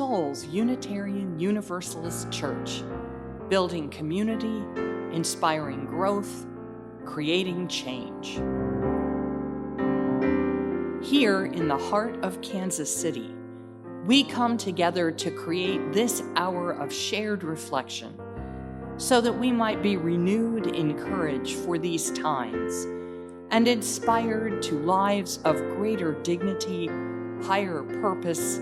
Souls Unitarian Universalist Church, building community, inspiring growth, creating change. Here in the heart of Kansas City, we come together to create this hour of shared reflection so that we might be renewed in courage for these times and inspired to lives of greater dignity, higher purpose,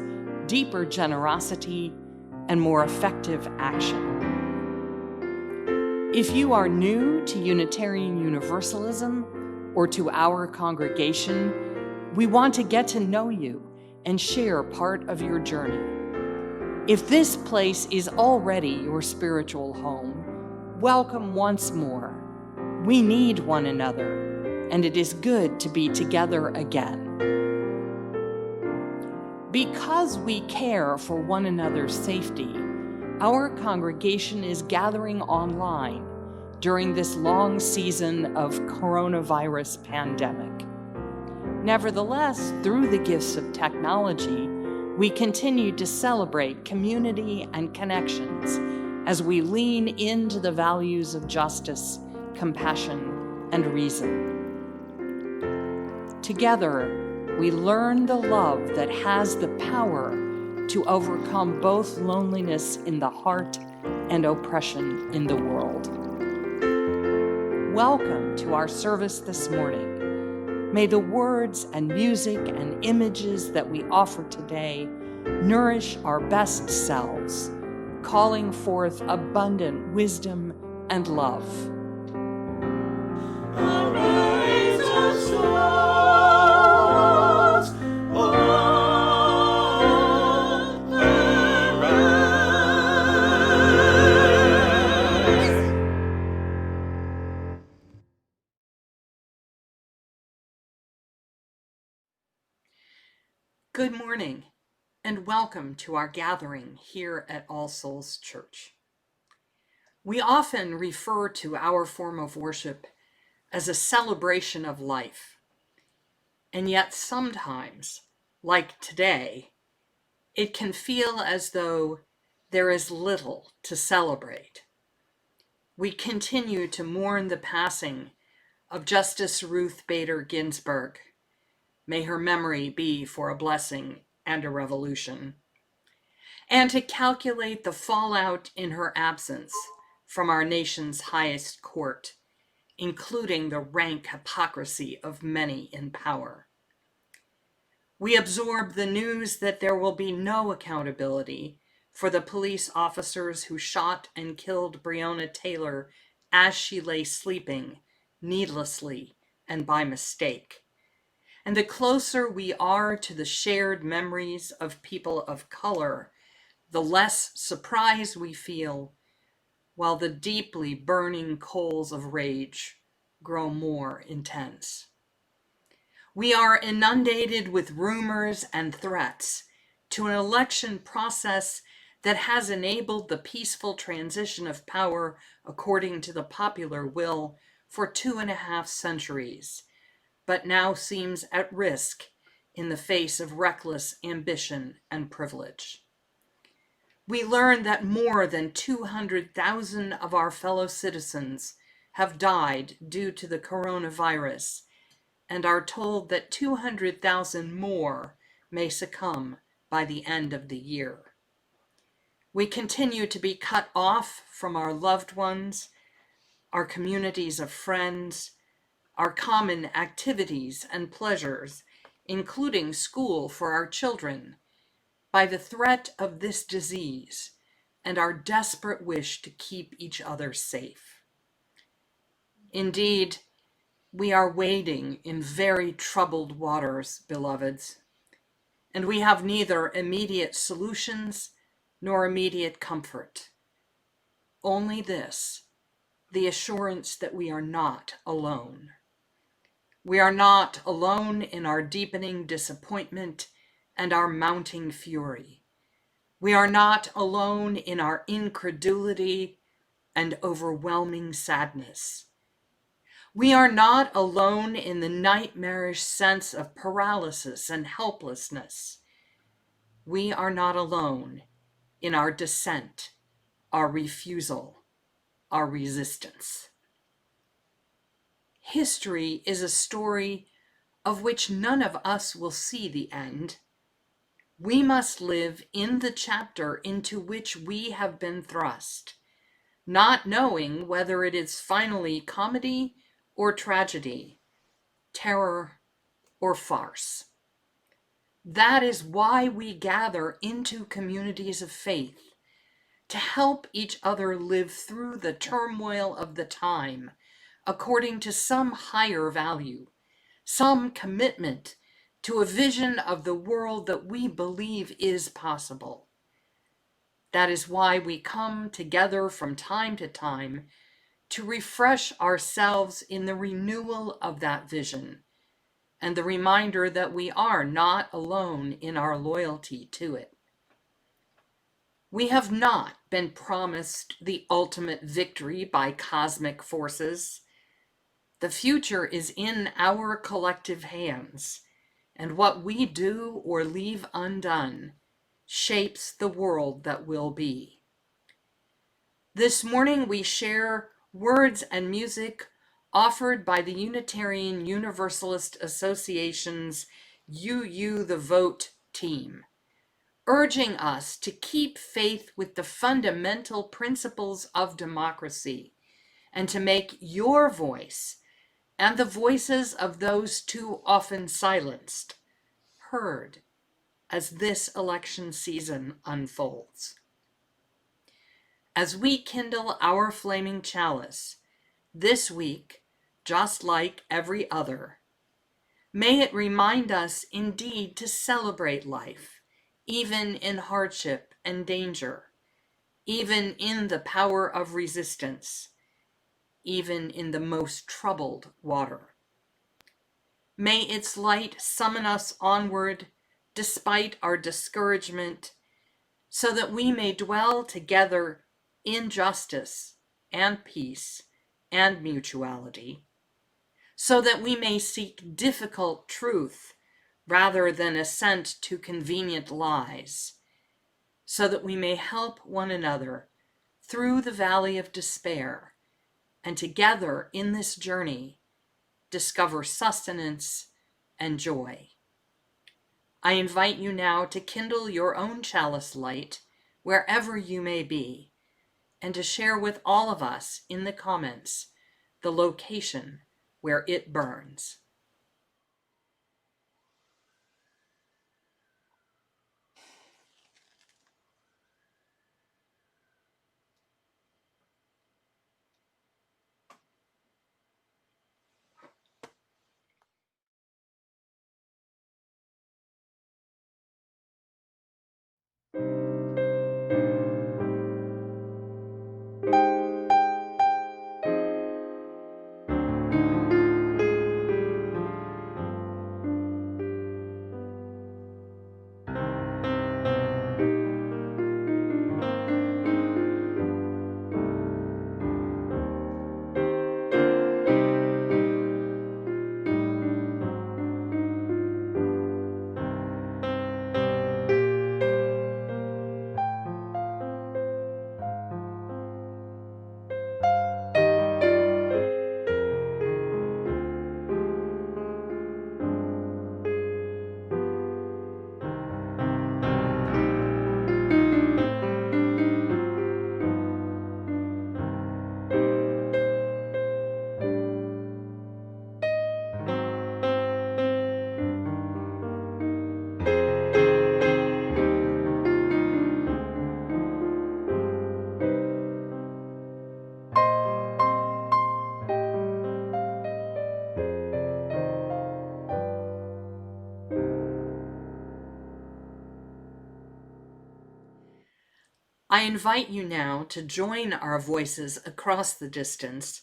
deeper generosity, and more effective action. If you are new to Unitarian Universalism or to our congregation, we want to get to know you and share part of your journey. If this place is already your spiritual home, welcome once more. We need one another, and it is good to be together again. Because we care for one another's safety, our congregation is gathering online during this long season of coronavirus pandemic. Nevertheless, through the gifts of technology, we continue to celebrate community and connections as we lean into the values of justice, compassion, and reason. Together, we learn the love that has the power to overcome both loneliness in the heart and oppression in the world. Welcome to our service this morning. May the words and music and images that we offer today nourish our best selves, calling forth abundant wisdom and love. Arise, O souls, Good morning, and welcome to our gathering here at All Souls Church. We often refer to our form of worship as a celebration of life, and yet sometimes, like today, it can feel as though there is little to celebrate. We continue to mourn the passing of Justice Ruth Bader Ginsburg. May her memory be for a blessing and a revolution. And to calculate the fallout in her absence from our nation's highest court, including the rank hypocrisy of many in power. We absorb the news that there will be no accountability for the police officers who shot and killed Breonna Taylor as she lay sleeping, needlessly and by mistake. And the closer we are to the shared memories of people of color, the less surprise we feel, while the deeply burning coals of rage grow more intense. We are inundated with rumors and threats to an election process that has enabled the peaceful transition of power according to the popular will for 2.5 centuries. But now seems at risk in the face of reckless ambition and privilege. We learn that more than 200,000 of our fellow citizens have died due to the coronavirus, and are told that 200,000 more may succumb by the end of the year. We continue to be cut off from our loved ones, our communities of friends, our common activities and pleasures, including school for our children, by the threat of this disease and our desperate wish to keep each other safe. Indeed, we are wading in very troubled waters, beloveds, and we have neither immediate solutions nor immediate comfort. Only this, the assurance that we are not alone. We are not alone in our deepening disappointment and our mounting fury. We are not alone in our incredulity and overwhelming sadness. We are not alone in the nightmarish sense of paralysis and helplessness. We are not alone in our dissent, our refusal, our resistance. History is a story of which none of us will see the end. We must live in the chapter into which we have been thrust, not knowing whether it is finally comedy or tragedy, terror or farce. That is why we gather into communities of faith, to help each other live through the turmoil of the time according to some higher value, some commitment to a vision of the world that we believe is possible. That is why we come together from time to time to refresh ourselves in the renewal of that vision and the reminder that we are not alone in our loyalty to it. We have not been promised the ultimate victory by cosmic forces. The future is in our collective hands, and what we do or leave undone shapes the world that will be. This morning we share words and music offered by the Unitarian Universalist Association's UU the Vote team, urging us to keep faith with the fundamental principles of democracy and to make your voice and the voices of those too often silenced heard as this election season unfolds. As we kindle our flaming chalice this week, just like every other, may it remind us indeed to celebrate life, even in hardship and danger, even in the power of resistance, even in the most troubled water. May its light summon us onward despite our discouragement, so that we may dwell together in justice and peace and mutuality, so that we may seek difficult truth rather than assent to convenient lies, so that we may help one another through the valley of despair, and together in this journey discover sustenance and joy. I invite you now to kindle your own chalice light wherever you may be, and to share with all of us in the comments the location where it burns. I invite you now to join our voices across the distance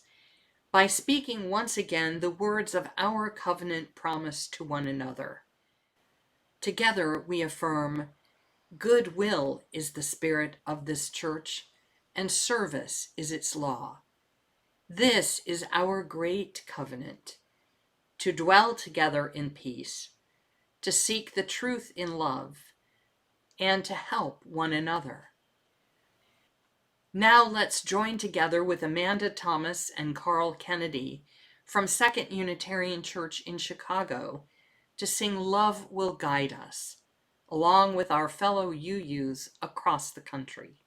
by speaking once again the words of our covenant promise to one another. Together we affirm, goodwill is the spirit of this church, and service is its law. This is our great covenant, to dwell together in peace, to seek the truth in love, and to help one another. Now let's join together with Amanda Thomas and Carl Kennedy from Second Unitarian Church in Chicago to sing Love Will Guide Us, along with our fellow UUs across the country.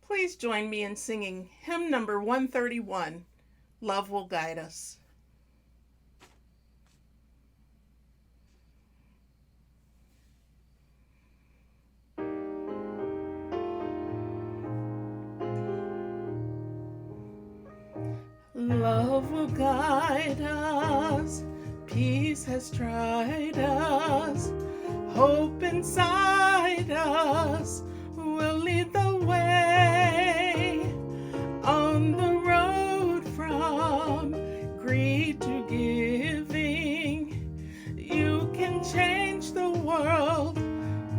Please join me in singing hymn number 131, Love Will Guide Us. Love will guide us, peace has tried us, hope inside us will lead the way on the road from greed to giving. You can change the world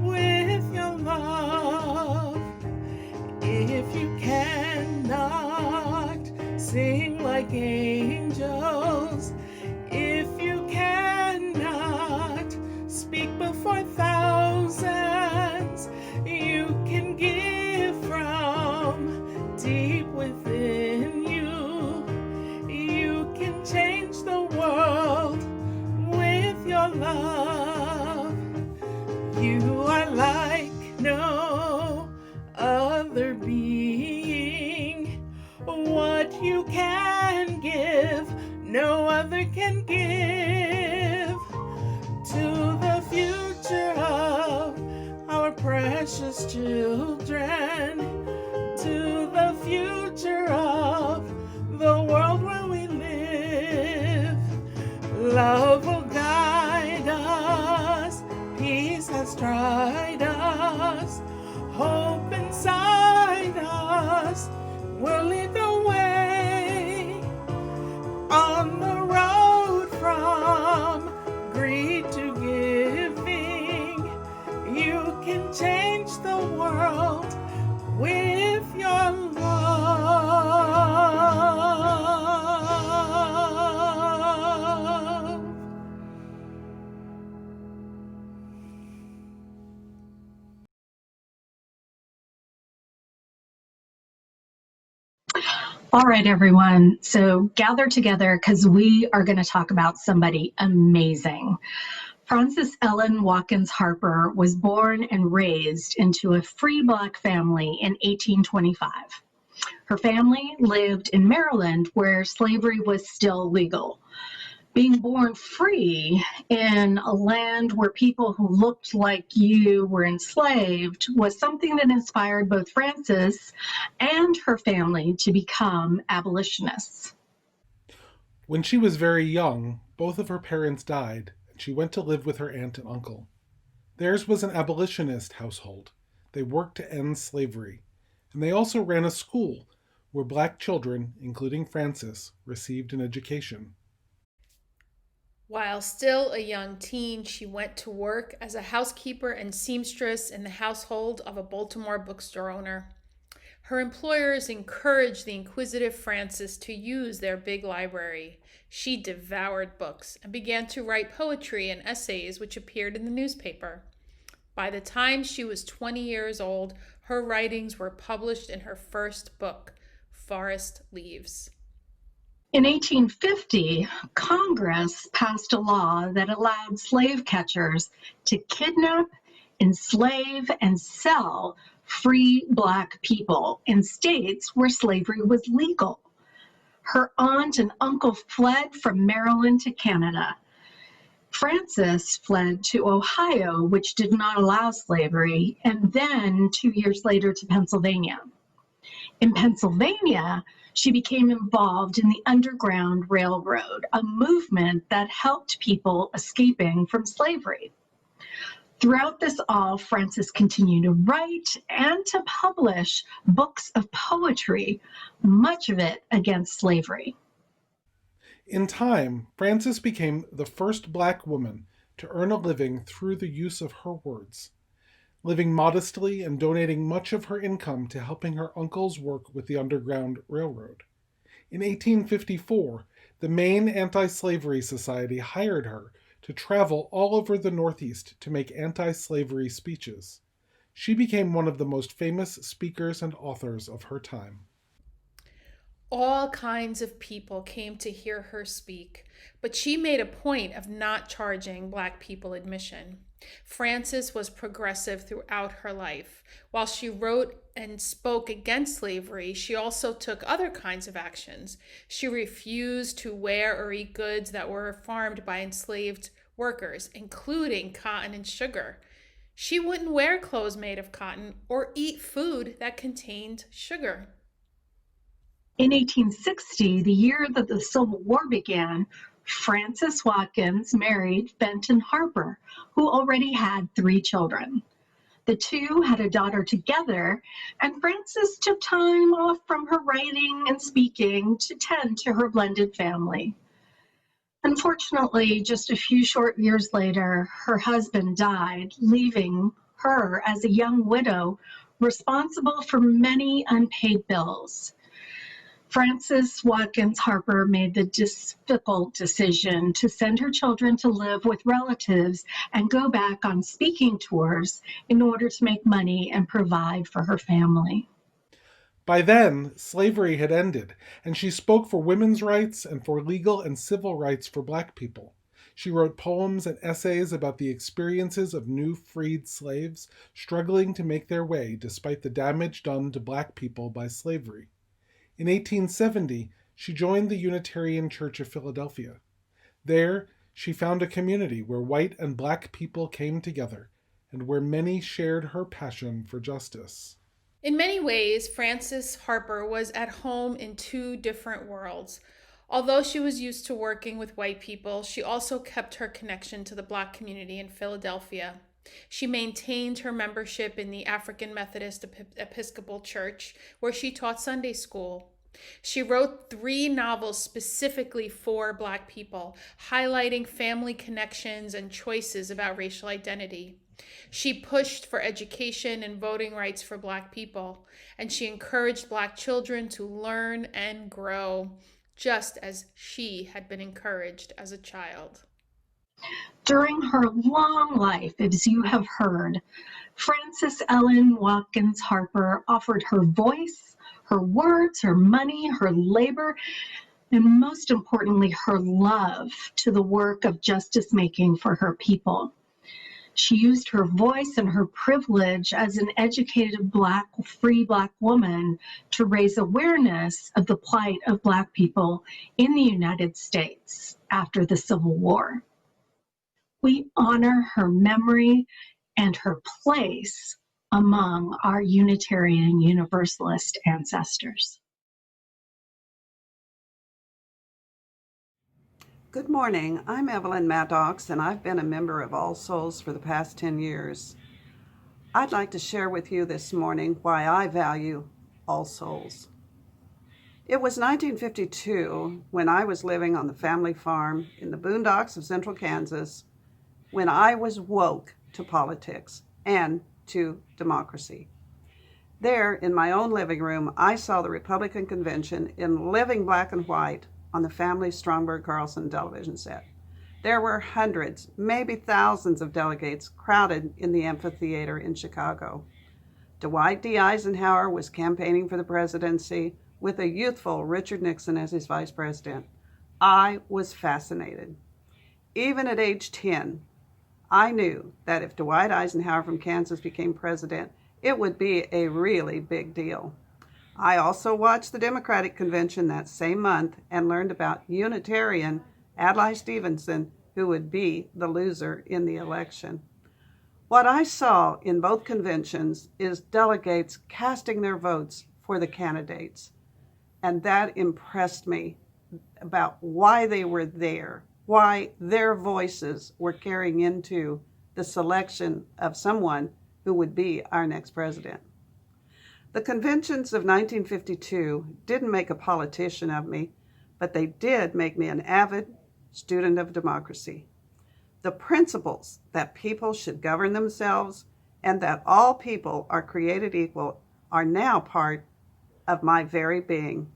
with your love. If you cannot sing like angels, if you cannot speak before thousands, you can give from deep within you. You can change the world with your love. You are like no other being. What you can give, no other can give. To the future of our precious children, to the future of the world where we live. Love will guide us, peace has tried us, hope inside us will lead the way on the road from greed to giving. You can change the world with your love. All right, everyone. So gather together because we are going to talk about somebody amazing. Frances Ellen Watkins Harper was born and raised into a free Black family in 1825. Her family lived in Maryland, where slavery was still legal. Being born free in a land where people who looked like you were enslaved was something that inspired both Frances and her family to become abolitionists. When she was very young, both of her parents died, and she went to live with her aunt and uncle. Theirs was an abolitionist household. They worked to end slavery, and they also ran a school where Black children, including Frances, received an education. While still a young teen, she went to work as a housekeeper and seamstress in the household of a Baltimore bookstore owner. Her employers encouraged the inquisitive Frances to use their big library. She devoured books and began to write poetry and essays which appeared in the newspaper. By the time she was 20 years old, her writings were published in her first book, Forest Leaves. In 1850, Congress passed a law that allowed slave catchers to kidnap, enslave, and sell free Black people in states where slavery was legal. Her aunt and uncle fled from Maryland to Canada. Frances fled to Ohio, which did not allow slavery, and then 2 years later to Pennsylvania. In Pennsylvania, she became involved in the Underground Railroad, a movement that helped people escaping from slavery. Throughout this all, Frances continued to write and to publish books of poetry, much of it against slavery. In time, Frances became the first Black woman to earn a living through the use of her words, living modestly and donating much of her income to helping her uncle's work with the Underground Railroad. In 1854, the Maine Anti-Slavery Society hired her to travel all over the Northeast to make anti-slavery speeches. She became one of the most famous speakers and authors of her time. All kinds of people came to hear her speak, but she made a point of not charging Black people admission. Frances was progressive throughout her life. While she wrote and spoke against slavery, she also took other kinds of actions. She refused to wear or eat goods that were farmed by enslaved workers, including cotton and sugar. She wouldn't wear clothes made of cotton or eat food that contained sugar. In 1860, the year that the Civil War began, Frances Watkins married Benton Harper, who already had 3 children. The two had a daughter together, and Frances took time off from her writing and speaking to tend to her blended family. Unfortunately, just a few short years later, her husband died, leaving her as a young widow responsible for many unpaid bills. Frances Watkins Harper made the difficult decision to send her children to live with relatives and go back on speaking tours in order to make money and provide for her family. By then, slavery had ended, and she spoke for women's rights and for legal and civil rights for Black people. She wrote poems and essays about the experiences of new freed slaves struggling to make their way despite the damage done to Black people by slavery. In 1870, she joined the Unitarian Church of Philadelphia. There, she found a community where white and Black people came together, and where many shared her passion for justice. In many ways, Frances Harper was at home in 2 different worlds. Although she was used to working with white people, she also kept her connection to the Black community in Philadelphia. She maintained her membership in the African Methodist Episcopal Church, where she taught Sunday school. She wrote 3 novels specifically for Black people, highlighting family connections and choices about racial identity. She pushed for education and voting rights for Black people, and she encouraged Black children to learn and grow, just as she had been encouraged as a child. During her long life, as you have heard, Frances Ellen Watkins Harper offered her voice, her words, her money, her labor, and most importantly, her love to the work of justice making for her people. She used her voice and her privilege as an educated free Black woman to raise awareness of the plight of Black people in the United States after the Civil War. We honor her memory and her place among our Unitarian Universalist ancestors. Good morning. I'm Evelyn Maddox, and I've been a member of All Souls for the past 10 years. I'd like to share with you this morning why I value All Souls. It was 1952 when I was living on the family farm in the boondocks of central Kansas when I was woke to politics and to democracy. There, in my own living room, I saw the Republican convention in living black and white on the family Stromberg-Carlson television set. There were hundreds, maybe thousands of delegates crowded in the amphitheater in Chicago. Dwight D. Eisenhower was campaigning for the presidency with a youthful Richard Nixon as his vice president. I was fascinated. Even at age 10, I knew that if Dwight Eisenhower from Kansas became president, it would be a really big deal. I also watched the Democratic convention that same month and learned about Unitarian Adlai Stevenson, who would be the loser in the election. What I saw in both conventions is delegates casting their votes for the candidates, and that impressed me about why they were there, why their voices were carrying into the selection of someone who would be our next president. The conventions of 1952 didn't make a politician of me, but they did make me an avid student of democracy. The principles that people should govern themselves and that all people are created equal are now part of my very being.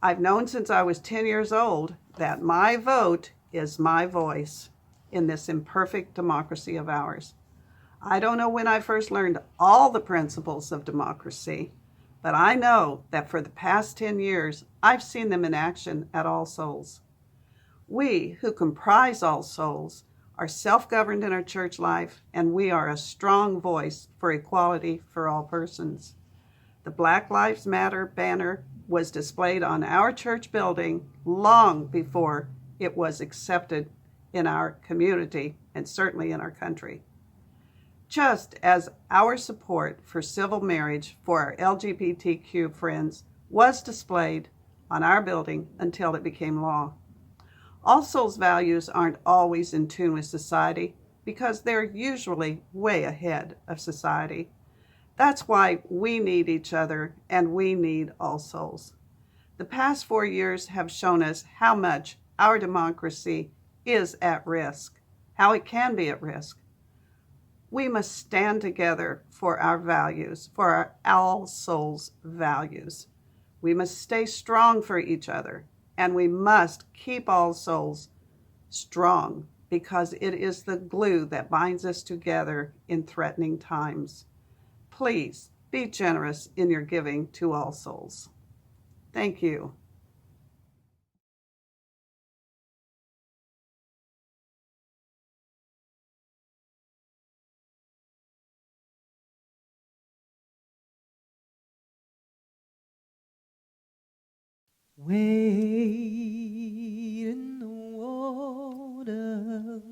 I've known since I was 10 years old that my vote is my voice. in this imperfect democracy of ours. I don't know when I first learned all the principles of democracy, but I know that for the past 10 years, I've seen them in action at All Souls. We who comprise All Souls are self-governed in our church life, and we are a strong voice for equality for all persons. The Black Lives Matter banner was displayed on our church building long before it was accepted in our community and certainly in our country. Just as our support for civil marriage for our LGBTQ friends was displayed on our building until it became law. All Souls values aren't always in tune with society because they're usually way ahead of society. That's why we need each other and we need All Souls. The past 4 years have shown us how much our democracy is at risk, how it can be at risk. We must stand together for our values, for our All Souls values. We must stay strong for each other, and we must keep All Souls strong because it is the glue that binds us together in threatening times. Please be generous in your giving to All Souls. Thank you. Wade in the water,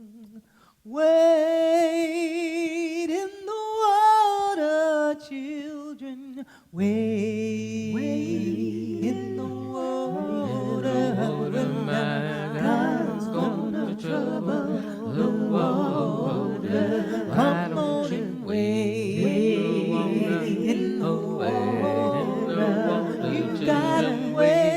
wade in the water, children, wade in the water, my God's gonna trouble the water. Come on and wade in the water, you gotta wade.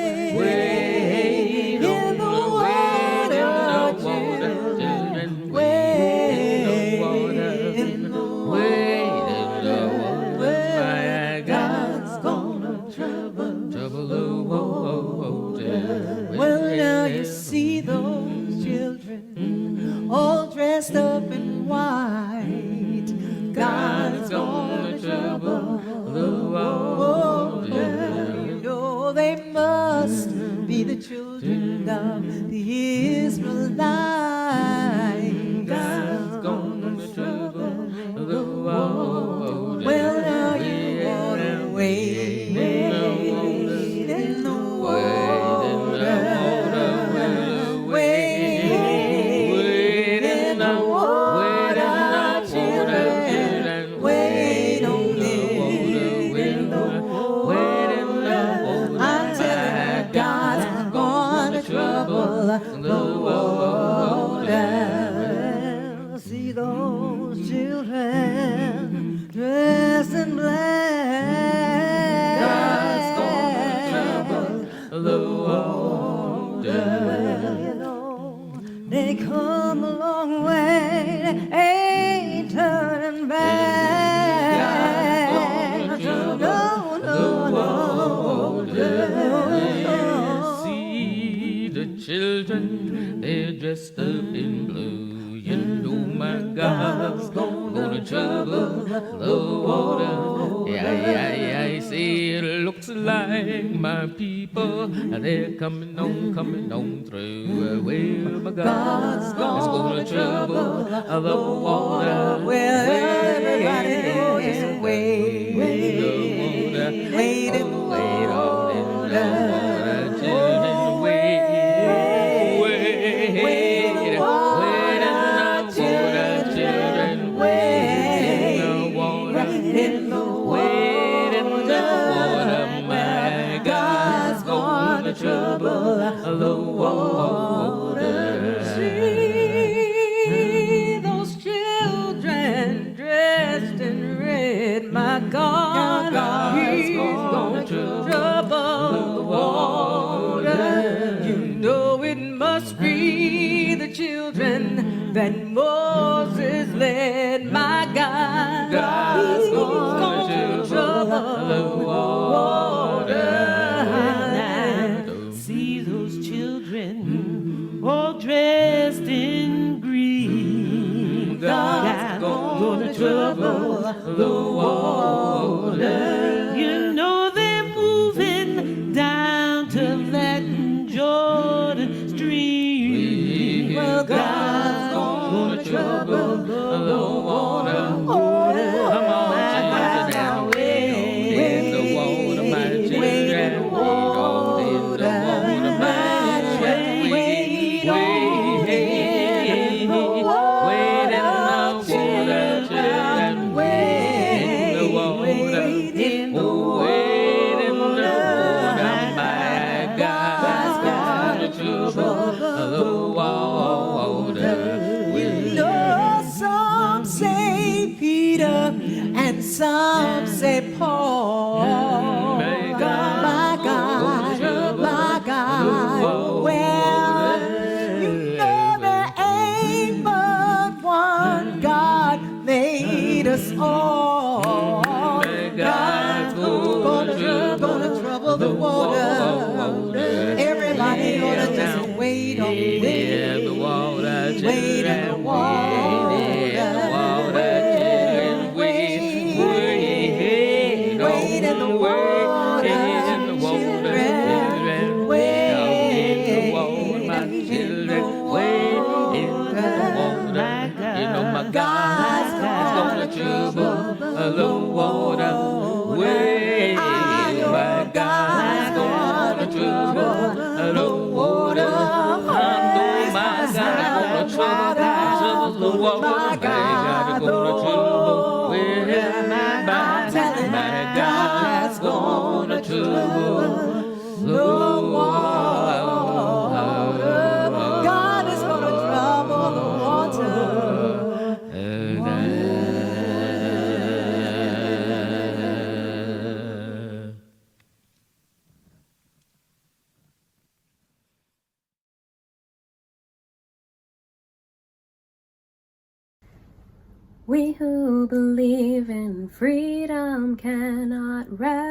All dressed up in white, God's gonna trouble the water. You know they must be the children of the Israelites. God's gonna trouble the water. Well, now you wanna wait in the water. See those children dressed in black. God's gonna trouble the water. You know, they come a long way, ain't turning back. No, see the children, they're dressed up in blue. You know my God's gonna trouble the water. Yeah, see it looks like my people, they're coming on through. Well, my God's gonna trouble the water. Well, everybody knows wait in the water. Wait in the water. Children, wait in the water. Children, wait in the water. My God's gonna trouble the water. See those children dressed in red. My God, He's gonna trouble the water. You know it must be the children that Moses led. My God, He's gonna trouble the water. See those children all dressed in green. water. You know they're moving down to that Jordan stream. Well, God's gonna trouble the water. Come on, children, and wade in the water, my children. Wade in the water, my children. Wade in the water, children. Wade in the water. Wade in the water, my God's gonna trouble the water. Some say Peter and some say Paul. My God, my God. Well, you know there ain't but one God made us all. God's gonna trouble the water. Everybody ought to just wait on the water, wait in the water. God's gonna trouble the water. Way, my God's gonna trouble the water. I know my God's gonna trouble the water. My God's gonna trouble. Well, my God's gonna trouble the water. God is gonna trouble the water. We who believe in freedom cannot rest.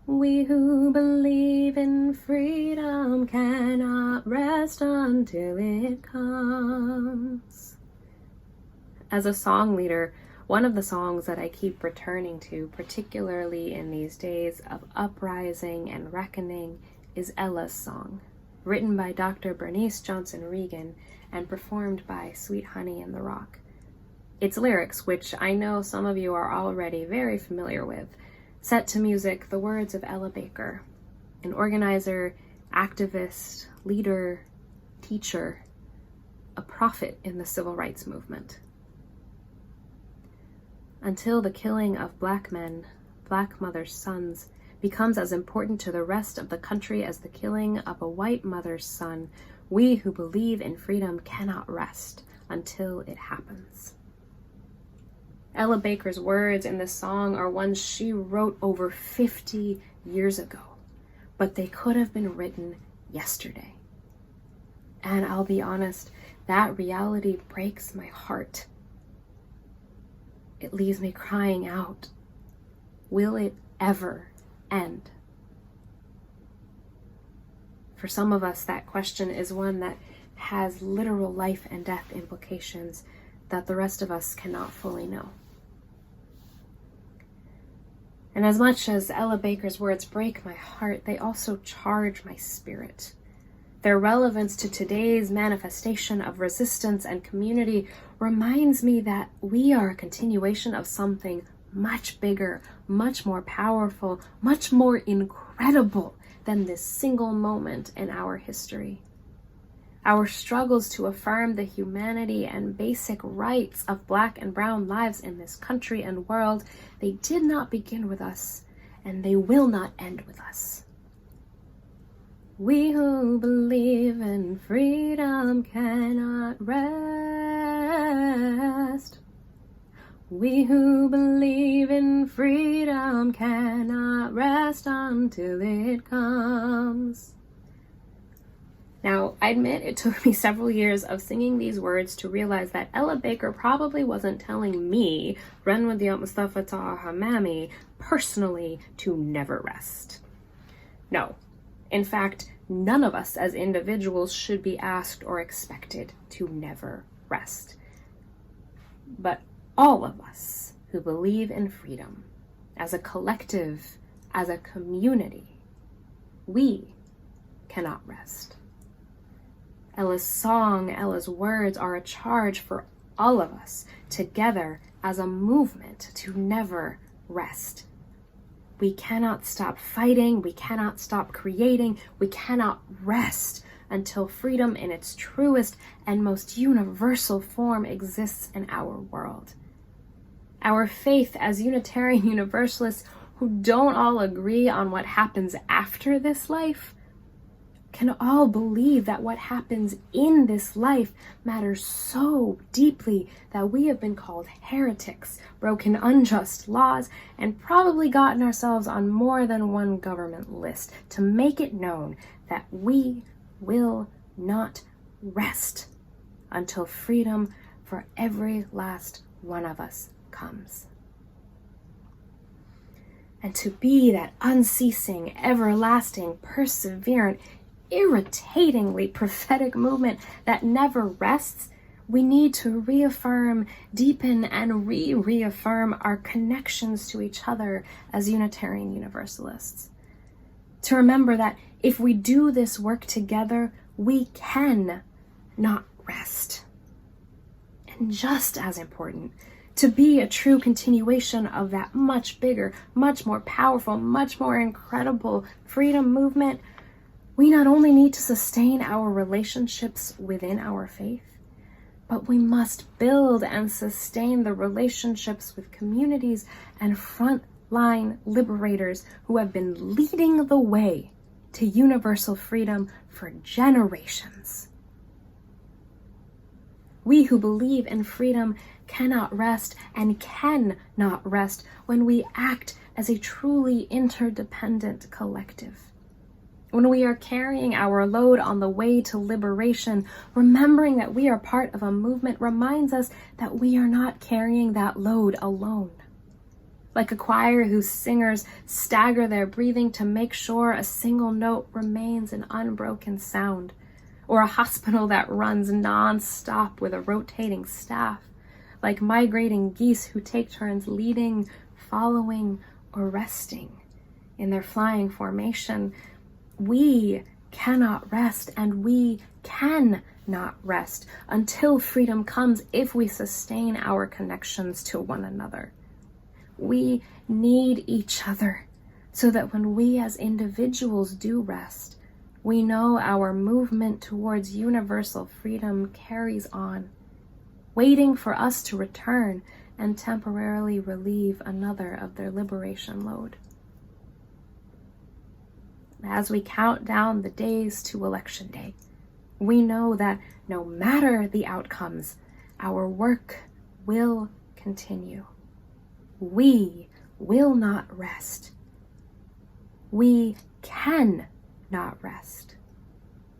We who believe in freedom cannot rest until it comes. As a song leader, one of the songs that I keep returning to, particularly in these days of uprising and reckoning, is Ella's Song, written by Dr. Bernice Johnson Regan and performed by Sweet Honey in the Rock. Its lyrics, which I know some of you are already very familiar with, set to music the words of Ella Baker, an organizer, activist, leader, teacher, a prophet in the civil rights movement. Until the killing of Black men, Black mothers' sons, becomes as important to the rest of the country as the killing of a white mother's son, we who believe in freedom cannot rest until it happens. Ella Baker's words in this song are ones she wrote over 50 years ago, but they could have been written yesterday. And I'll be honest, that reality breaks my heart. It leaves me crying out, will it ever end? For some of us, that question is one that has literal life and death implications that the rest of us cannot fully know. And as much as Ella Baker's words break my heart, they also charge my spirit. Their relevance to today's manifestation of resistance and community reminds me that we are a continuation of something much bigger, much more powerful, much more incredible than this single moment in our history. Our struggles to affirm the humanity and basic rights of Black and brown lives in this country and world, they did not begin with us, and they will not end with us. We who believe in freedom cannot rest. We who believe in freedom cannot rest until it comes. Now, I admit it took me several years of singing these words to realize that Ella Baker probably wasn't telling me, Renwadiat Mustafa Taha Hamami, personally to never rest. No. In fact, none of us as individuals should be asked or expected to never rest. but all of us who believe in freedom, as a collective, as a community, we cannot rest. Ella's song, Ella's words are a charge for all of us together as a movement to never rest. We cannot stop fighting, we cannot stop creating, we cannot rest until freedom in its truest and most universal form exists in our world. Our faith as Unitarian Universalists who don't all agree on what happens after this life can all believe that what happens in this life matters so deeply that we have been called heretics, broken unjust laws, and probably gotten ourselves on more than one government list to make it known that we will not rest until freedom for every last one of us comes. And to be that unceasing, everlasting, perseverant, irritatingly prophetic movement that never rests, we need to reaffirm, deepen, and reaffirm our connections to each other as Unitarian Universalists. To remember that if we do this work together, we can not rest. And just as important, to be a true continuation of that much bigger, much more powerful, much more incredible freedom movement, we not only need to sustain our relationships within our faith, but we must build and sustain the relationships with communities and frontline liberators who have been leading the way to universal freedom for generations. We who believe in freedom cannot rest and cannot rest when we act as a truly interdependent collective. When we are carrying our load on the way to liberation, remembering that we are part of a movement reminds us that we are not carrying that load alone. Like a choir whose singers stagger their breathing to make sure a single note remains an unbroken sound, or a hospital that runs non-stop with a rotating staff, like migrating geese who take turns leading, following, or resting in their flying formation. We cannot rest, and we can not rest until freedom comes if we sustain our connections to one another. We need each other so that when we as individuals do rest, we know our movement towards universal freedom carries on, waiting for us to return and temporarily relieve another of their liberation load. As we count down the days to Election Day, we know that no matter the outcomes, our work will continue. We will not rest. We can not rest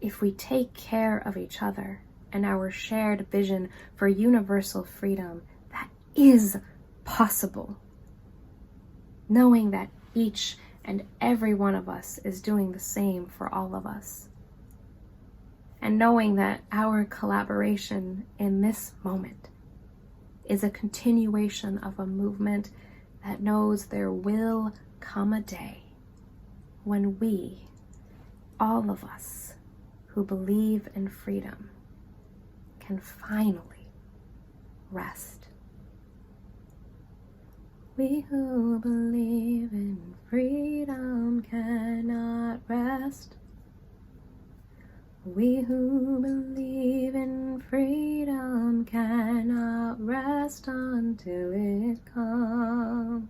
if we take care of each other and our shared vision for universal freedom that is possible, knowing that each and every one of us is doing the same for all of us. And knowing that our collaboration in this moment is a continuation of a movement that knows there will come a day when we, all of us who believe in freedom, can finally rest. We who believe in freedom cannot rest. We who believe in freedom cannot rest until it comes.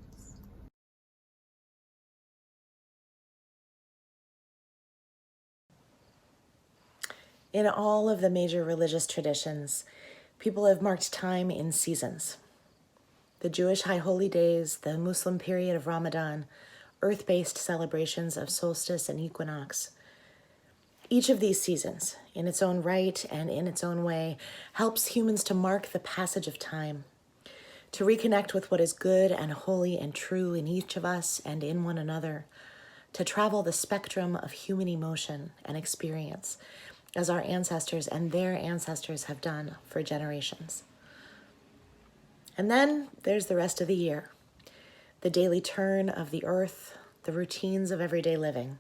In all of the major religious traditions, people have marked time in seasons. The Jewish High Holy Days, the Muslim period of Ramadan, earth-based celebrations of solstice and equinox. Each of these seasons, in its own right and in its own way, helps humans to mark the passage of time, to reconnect with what is good and holy and true in each of us and in one another, to travel the spectrum of human emotion and experience, as our ancestors and their ancestors have done for generations. And then there's the rest of the year, the daily turn of the earth, the routines of everyday living.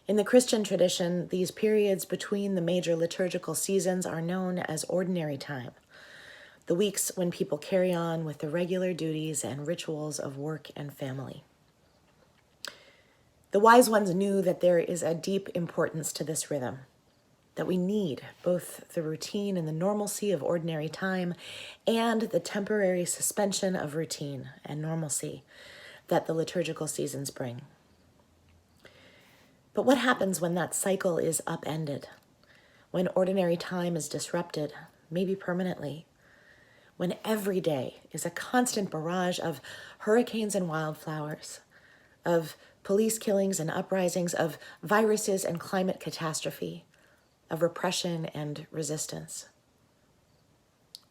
In the Christian tradition, these periods between the major liturgical seasons are known as ordinary time, the weeks when people carry on with the regular duties and rituals of work and family. The wise ones knew that there is a deep importance to this rhythm, that we need both the routine and the normalcy of ordinary time and the temporary suspension of routine and normalcy that the liturgical seasons bring. But what happens when that cycle is upended? When ordinary time is disrupted, maybe permanently? When every day is a constant barrage of hurricanes and wildflowers, of police killings and uprisings, of viruses and climate catastrophe, of repression and resistance?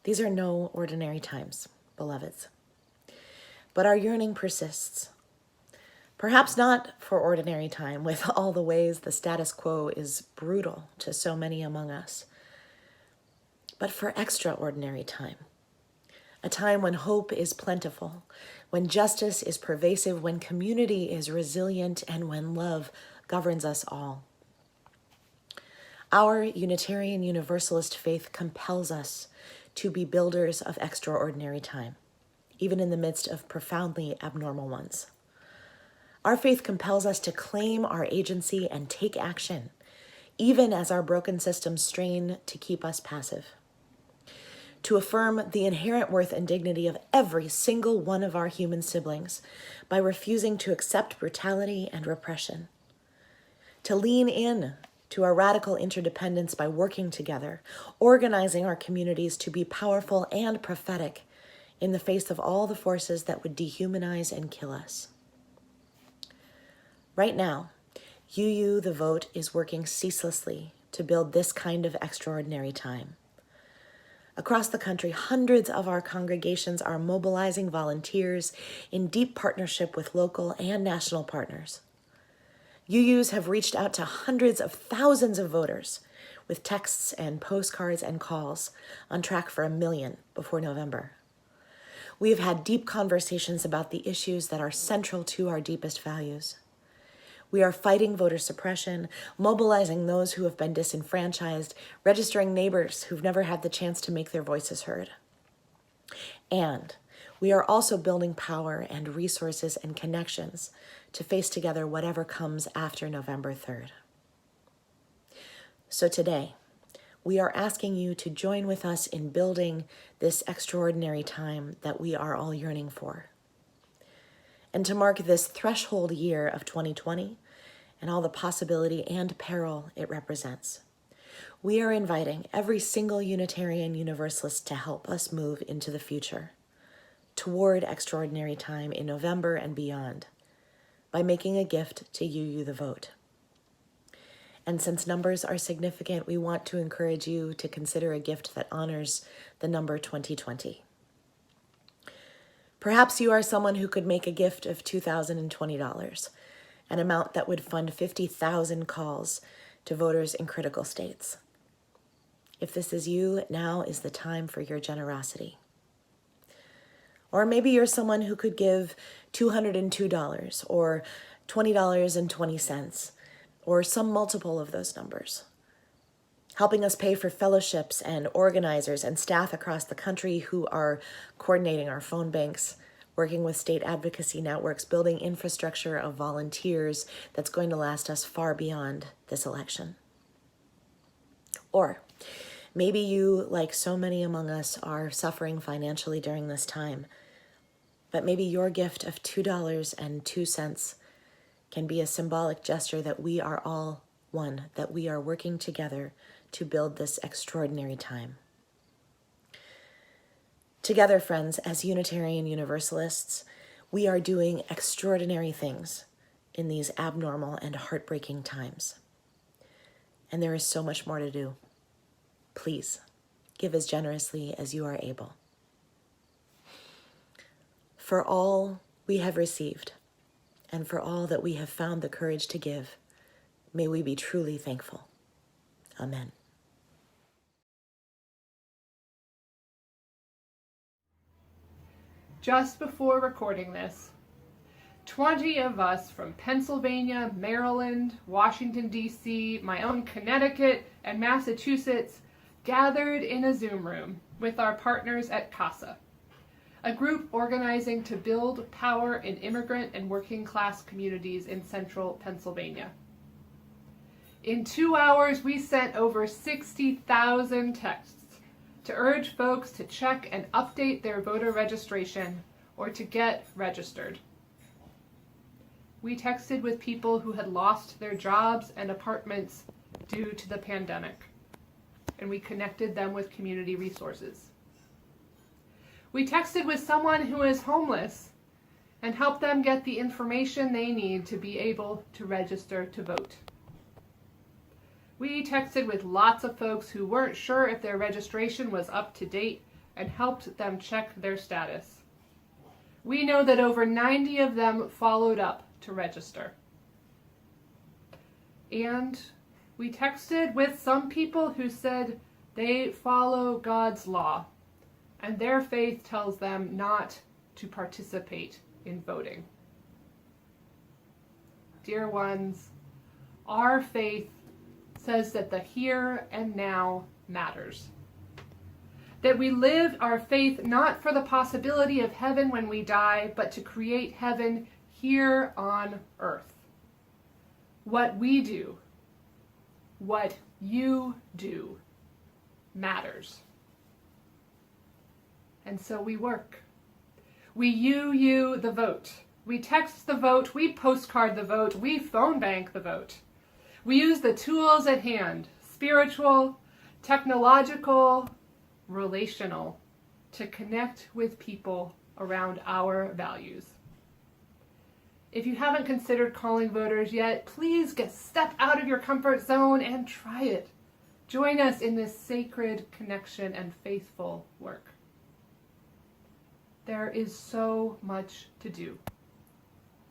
These are no ordinary times, beloveds. But our yearning persists. Perhaps not for ordinary time, with all the ways the status quo is brutal to so many among us, but for extraordinary time. A time when hope is plentiful, when justice is pervasive, when community is resilient, and when love governs us all. Our Unitarian Universalist faith compels us to be builders of extraordinary time, even in the midst of profoundly abnormal ones. Our faith compels us to claim our agency and take action, even as our broken systems strain to keep us passive. To affirm the inherent worth and dignity of every single one of our human siblings by refusing to accept brutality and repression. To lean in to our radical interdependence by working together, organizing our communities to be powerful and prophetic in the face of all the forces that would dehumanize and kill us. Right now, UU the Vote is working ceaselessly to build this kind of extraordinary time. Across the country, hundreds of our congregations are mobilizing volunteers in deep partnership with local and national partners. UUs have reached out to hundreds of thousands of voters with texts and postcards and calls, on track for 1 million before November. We have had deep conversations about the issues that are central to our deepest values. We are fighting voter suppression, mobilizing those who have been disenfranchised, registering neighbors who've never had the chance to make their voices heard. And we are also building power and resources and connections to face together whatever comes after November 3rd. So today, we are asking you to join with us in building this extraordinary time that we are all yearning for. And to mark this threshold year of 2020 and all the possibility and peril it represents, we are inviting every single Unitarian Universalist to help us move into the future, toward extraordinary time in November and beyond, by making a gift to UU the Vote. And since numbers are significant, we want to encourage you to consider a gift that honors the number 2020. Perhaps you are someone who could make a gift of $2,020, an amount that would fund 50,000 calls to voters in critical states. If this is you, now is the time for your generosity. Or maybe you're someone who could give $202 or $20.20 or some multiple of those numbers, helping us pay for fellowships and organizers and staff across the country who are coordinating our phone banks, working with state advocacy networks, building infrastructure of volunteers that's going to last us far beyond this election. Or maybe you, like so many among us, are suffering financially during this time, but maybe your gift of $2.02 can be a symbolic gesture that we are all one, that we are working together to build this extraordinary time. Together, friends, as Unitarian Universalists, we are doing extraordinary things in these abnormal and heartbreaking times. And there is so much more to do. Please, give as generously as you are able. For all we have received, and for all that we have found the courage to give, may we be truly thankful. Amen. Just before recording this, 20 of us from Pennsylvania, Maryland, Washington, D.C., my own Connecticut, and Massachusetts gathered in a Zoom room with our partners at CASA, a group organizing to build power in immigrant and working class communities in central Pennsylvania. In 2 hours, we sent over 60,000 texts to urge folks to check and update their voter registration or to get registered. We texted with people who had lost their jobs and apartments due to the pandemic, and we connected them with community resources. We texted with someone who is homeless and helped them get the information they need to be able to register to vote. We texted with lots of folks who weren't sure if their registration was up to date and helped them check their status. We know that over 90 of them followed up to register. And we texted with some people who said they follow God's law and their faith tells them not to participate in voting. Dear ones, our faith says that the here and now matters. That we live our faith not for the possibility of heaven when we die, but to create heaven here on earth. What we do, what you do, matters. And so we work. We you the vote. We text the vote, we postcard the vote, we phone bank the vote. We use the tools at hand, spiritual, technological, relational, to connect with people around our values. If you haven't considered calling voters yet, please step out of your comfort zone and try it. Join us in this sacred connection and faithful work. There is so much to do,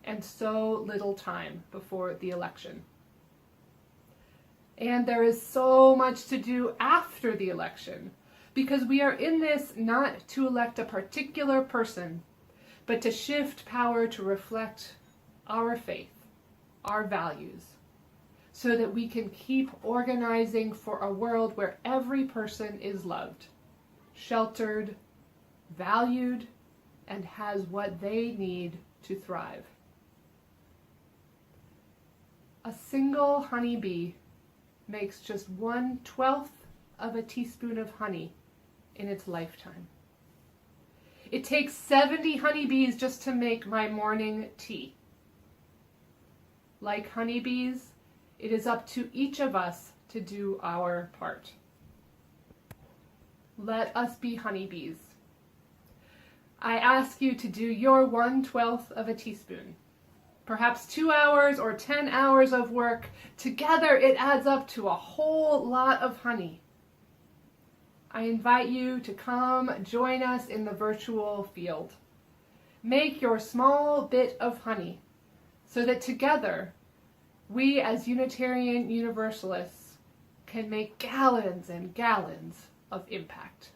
and so little time before the election. And there is so much to do after the election, because we are in this not to elect a particular person, but to shift power to reflect our faith, our values, so that we can keep organizing for a world where every person is loved, sheltered, valued, and has what they need to thrive. A single honeybee makes just 1/12 of a teaspoon of honey in its lifetime. It takes 70 honeybees just to make my morning tea. Like honeybees, it is up to each of us to do our part. Let us be honeybees. I ask you to do your 1/12 of a teaspoon. Perhaps 2 hours or 10 hours of work. Together it adds up to a whole lot of honey. I invite you to come join us in the virtual field. Make your small bit of honey so that together we as Unitarian Universalists can make gallons and gallons of impact.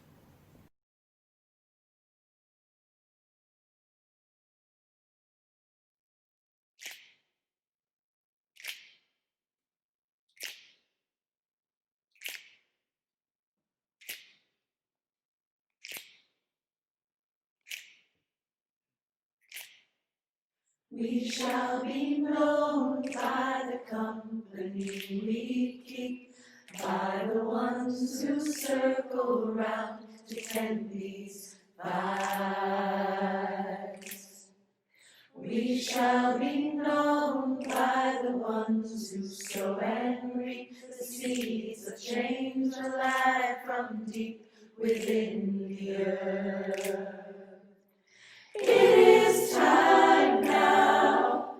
We shall be known by the company we keep, by the ones who circle round to tend these vibes. We shall be known by the ones who sow and reap the seeds of change alive from deep within the earth. It is time now.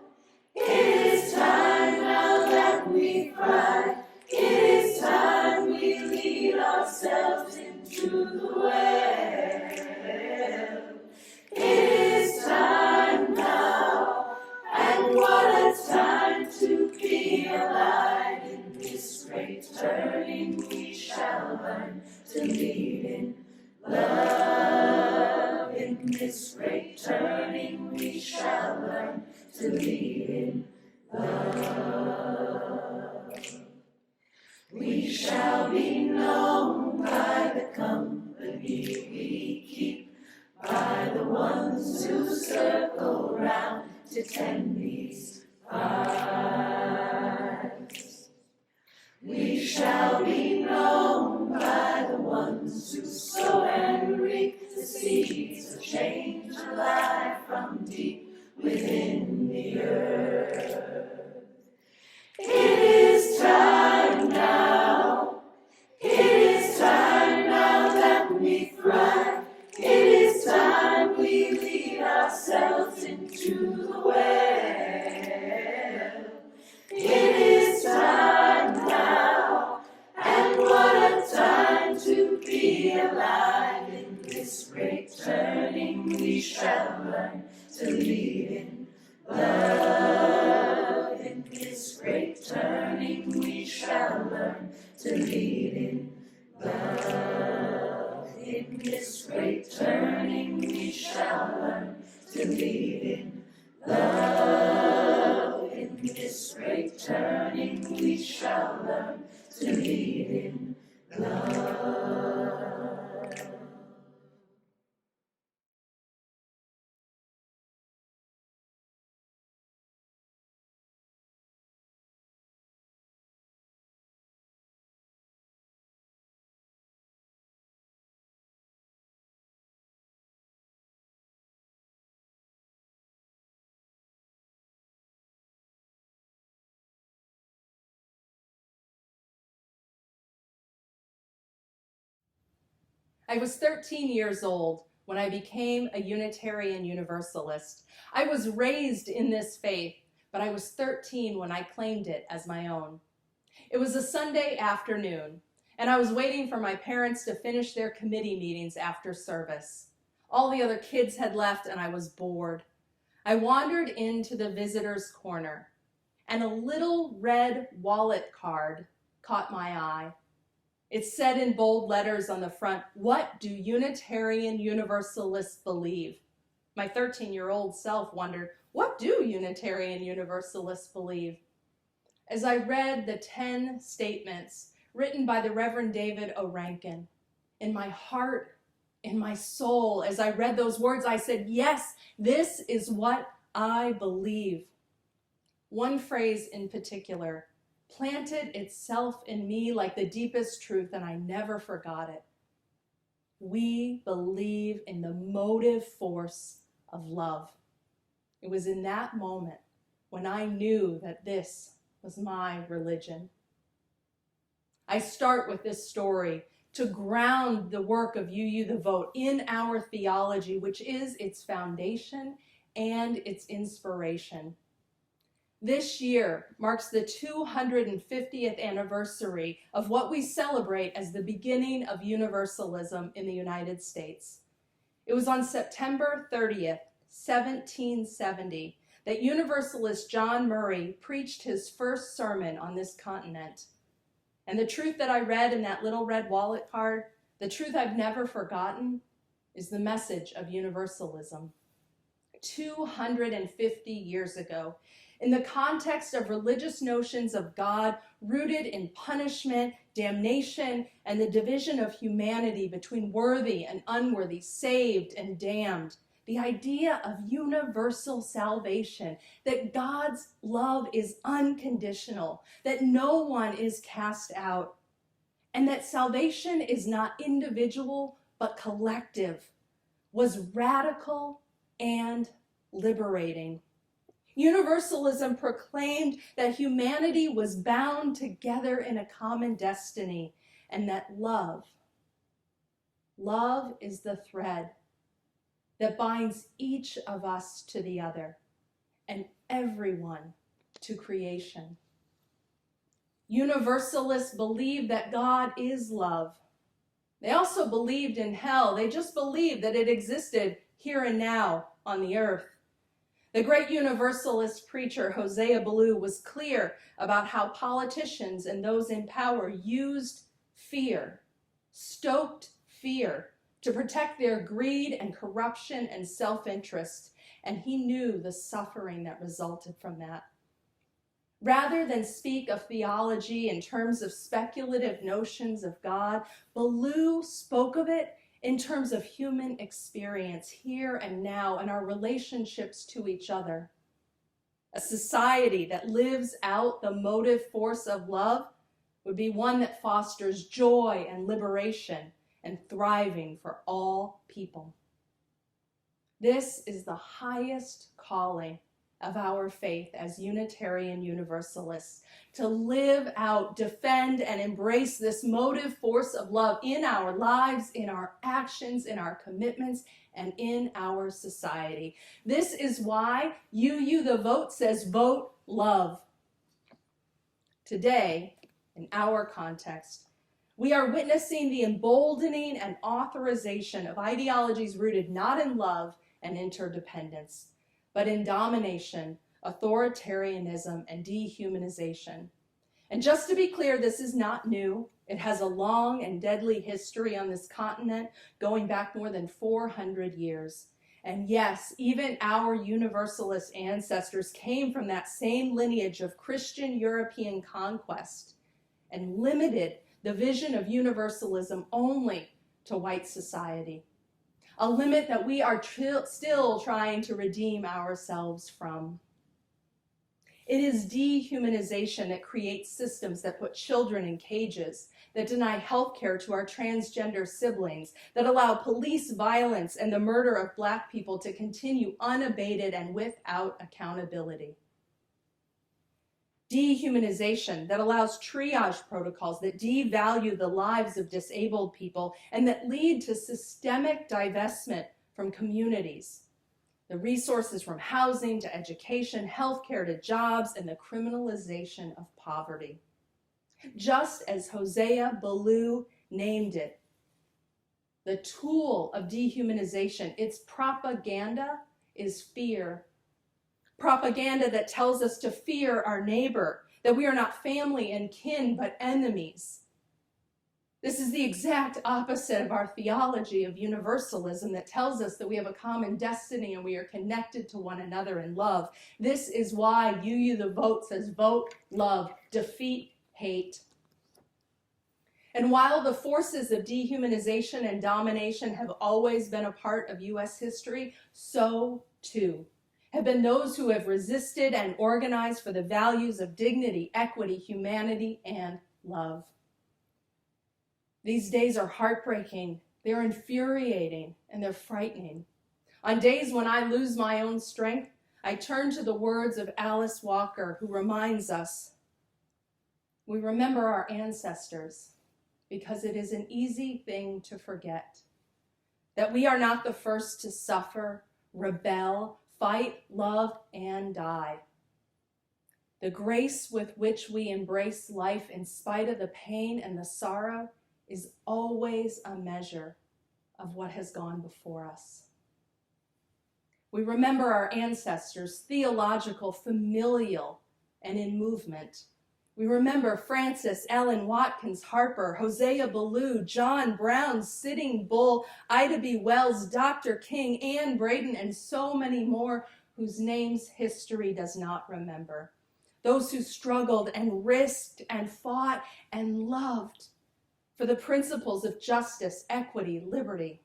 It is time now that we cry. It is time we lead ourselves into the well. It is time now, and what a time to be alive in this great turning. We shall learn to lead in love. this great turning we shall learn to lead in love. We shall be known by the company we keep, by the ones who circle round to tend these fires. We shall be known by the ones who sow and reap the seeds of change alive from deep within the earth. It is time now. It is time now that we thrive. It is time we lead ourselves into the well. It is time now, and what a time to be alive. In this great turning we shall learn to lead in love. In this great turning we shall learn to lead in love. In this great turning we shall learn to lead in love. In this great turning we shall learn to lead in love. I was 13 years old when I became a Unitarian Universalist. I was raised in this faith, but I was 13 when I claimed it as my own. It was a Sunday afternoon, and I was waiting for my parents to finish their committee meetings after service. All the other kids had left, and I was bored. I wandered into the visitor's corner, and a little red wallet card caught my eye. It said in bold letters on the front, "What do Unitarian Universalists believe?" My 13-year-old self wondered, what do Unitarian Universalists believe? As I read the 10 statements written by the Reverend David O. Rankin, in my heart, in my soul, as I read those words, I said, yes, this is what I believe. One phrase in particular planted itself in me like the deepest truth, and I never forgot it. We believe in the motive force of love. It was in that moment when I knew that this was my religion. I start with this story to ground the work of UU the Vote in our theology, which is its foundation and its inspiration. This year marks the 250th anniversary of what we celebrate as the beginning of Universalism in the United States. It was on September 30th, 1770, that Universalist John Murray preached his first sermon on this continent. And the truth that I read in that little red wallet card, the truth I've never forgotten, is the message of Universalism. 250 years ago, in the context of religious notions of God rooted in punishment, damnation, and the division of humanity between worthy and unworthy, saved and damned, the idea of universal salvation, that God's love is unconditional, that no one is cast out, and that salvation is not individual but collective, was radical and liberating. Universalism proclaimed that humanity was bound together in a common destiny, and that love is the thread that binds each of us to the other and everyone to creation. Universalists believe that God is love. They also believed in hell. They just believed that it existed here and now on the earth. The great Universalist preacher Hosea Ballou was clear about how politicians and those in power used fear, stoked fear, to protect their greed and corruption and self-interest, and he knew the suffering that resulted from that. Rather than speak of theology in terms of speculative notions of God, Ballou spoke of it in terms of human experience here and now and our relationships to each other. A society that lives out the motive force of love would be one that fosters joy and liberation and thriving for all people. This is the highest calling of our faith as Unitarian Universalists, to live out, defend, and embrace this motive force of love in our lives, in our actions, in our commitments, and in our society. This is why UU the Vote says vote love. Today, in our context, we are witnessing the emboldening and authorization of ideologies rooted not in love and interdependence, but in domination, authoritarianism, and dehumanization. And just to be clear, this is not new. It has a long and deadly history on this continent, going back more than 400 years. And yes, even our Universalist ancestors came from that same lineage of Christian European conquest and limited the vision of universalism only to white society, a limit that we are still trying to redeem ourselves from. It is dehumanization that creates systems that put children in cages, that deny health care to our transgender siblings, that allow police violence and the murder of Black people to continue unabated and without accountability. Dehumanization that allows triage protocols that devalue the lives of disabled people and that lead to systemic divestment from communities, the resources from housing to education, healthcare to jobs, and the criminalization of poverty. Just as Hosea Ballou named it, the tool of dehumanization, its propaganda, is fear. Propaganda that tells us to fear our neighbor, that we are not family and kin, but enemies. This is the exact opposite of our theology of universalism that tells us that we have a common destiny and we are connected to one another in love. This is why UU the Vote says vote love, defeat hate. And while the forces of dehumanization and domination have always been a part of U.S. history, so too have been those who have resisted and organized for the values of dignity, equity, humanity, and love. These days are heartbreaking, they're infuriating, and they're frightening. On days when I lose my own strength, I turn to the words of Alice Walker, who reminds us, we remember our ancestors because it is an easy thing to forget, that we are not the first to suffer, rebel, fight, love, and die. The grace with which we embrace life in spite of the pain and the sorrow is always a measure of what has gone before us. We remember our ancestors, theological, familial, and in movement. We remember Francis, Ellen, Watkins, Harper, Hosea Ballou, John Brown, Sitting Bull, Ida B. Wells, Dr. King, Anne Braden, and so many more whose names history does not remember. Those who struggled and risked and fought and loved for the principles of justice, equity, liberty.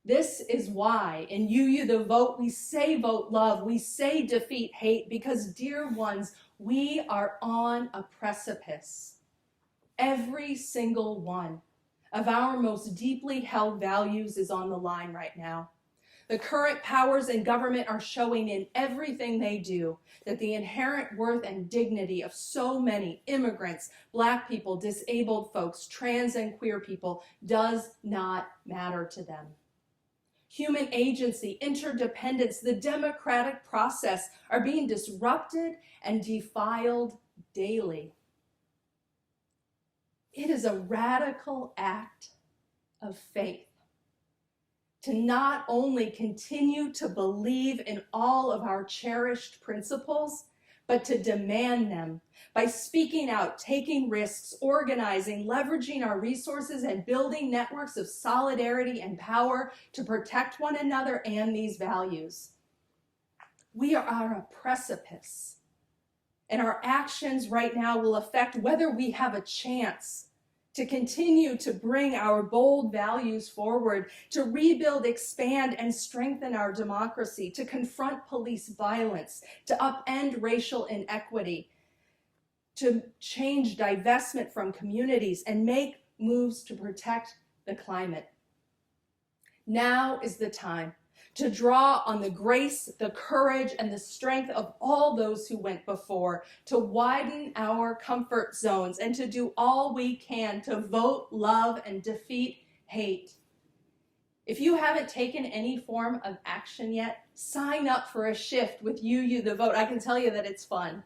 This is why in UU the Vote we say vote love, we say defeat hate, because dear ones, we are on a precipice. Every single one of our most deeply held values is on the line right now. The current powers in government are showing in everything they do that the inherent worth and dignity of so many immigrants, Black people, disabled folks, trans and queer people does not matter to them. Human agency, interdependence, the democratic process are being disrupted and defiled daily. It is a radical act of faith to not only continue to believe in all of our cherished principles, but to demand them by speaking out, taking risks, organizing, leveraging our resources, and building networks of solidarity and power to protect one another and these values. We are on a precipice, and our actions right now will affect whether we have a chance to continue to bring our bold values forward, to rebuild, expand, and strengthen our democracy, to confront police violence, to upend racial inequity, to change divestment from communities, and make moves to protect the climate. Now is the time to draw on the grace, the courage, and the strength of all those who went before, to widen our comfort zones, and to do all we can to vote, love, and defeat hate. If you haven't taken any form of action yet, sign up for a shift with UU the Vote. I can tell you that it's fun.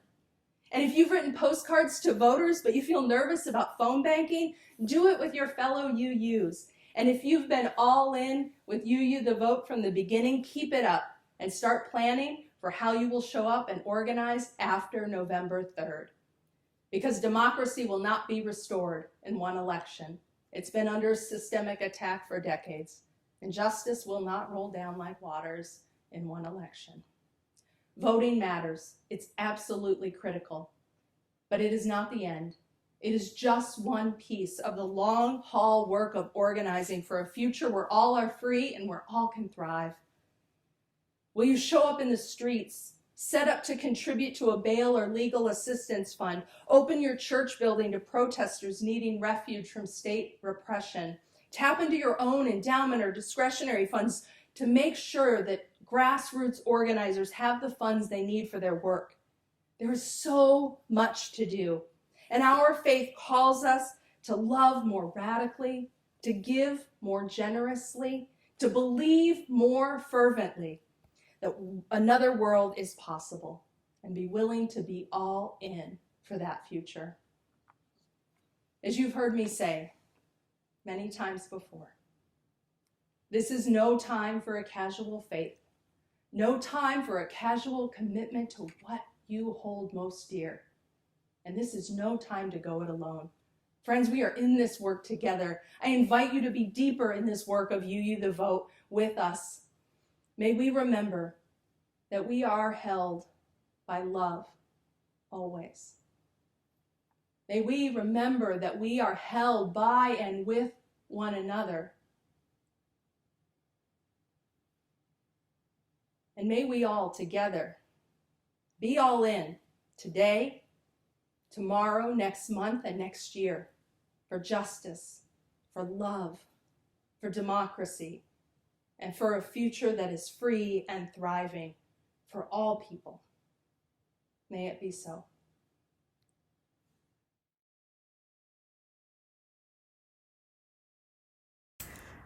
And if you've written postcards to voters, but you feel nervous about phone banking, do it with your fellow UUs. And if you've been all in with UU the Vote from the beginning, keep it up and start planning for how you will show up and organize after November 3rd. Because democracy will not be restored in one election. It's been under systemic attack for decades, and justice will not roll down like waters in one election. Voting matters. It's absolutely critical, but it is not the end. It is just one piece of the long haul work of organizing for a future where all are free and where all can thrive. Will you show up in the streets, set up to contribute to a bail or legal assistance fund, open your church building to protesters needing refuge from state repression, tap into your own endowment or discretionary funds to make sure that grassroots organizers have the funds they need for their work? There is so much to do. And our faith calls us to love more radically, to give more generously, to believe more fervently that another world is possible, and be willing to be all in for that future. As you've heard me say many times before, this is no time for a casual faith, no time for a casual commitment to what you hold most dear. And this is no time to go it alone. Friends, we are in this work together. I invite you to be deeper in this work of UU the Vote with us. May we remember that we are held by love always. May we remember that we are held by and with one another. And may we all together be all in today, tomorrow, next month, and next year for justice, for love, for democracy, and for a future that is free and thriving for all people. May it be so.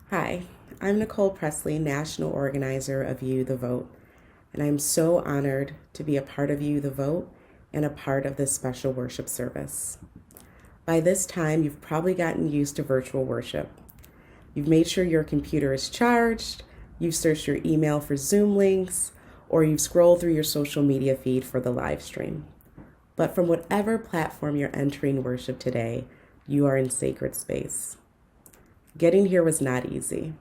Hi, I'm Nicole Presley, National Organizer of UU the Vote, and I'm so honored to be a part of UU the Vote and a part of this special worship service. By this time, you've probably gotten used to virtual worship. You've made sure your computer is charged, you've searched your email for Zoom links, or you've scrolled through your social media feed for the live stream. But from whatever platform you're entering worship today, you are in sacred space. Getting here was not easy.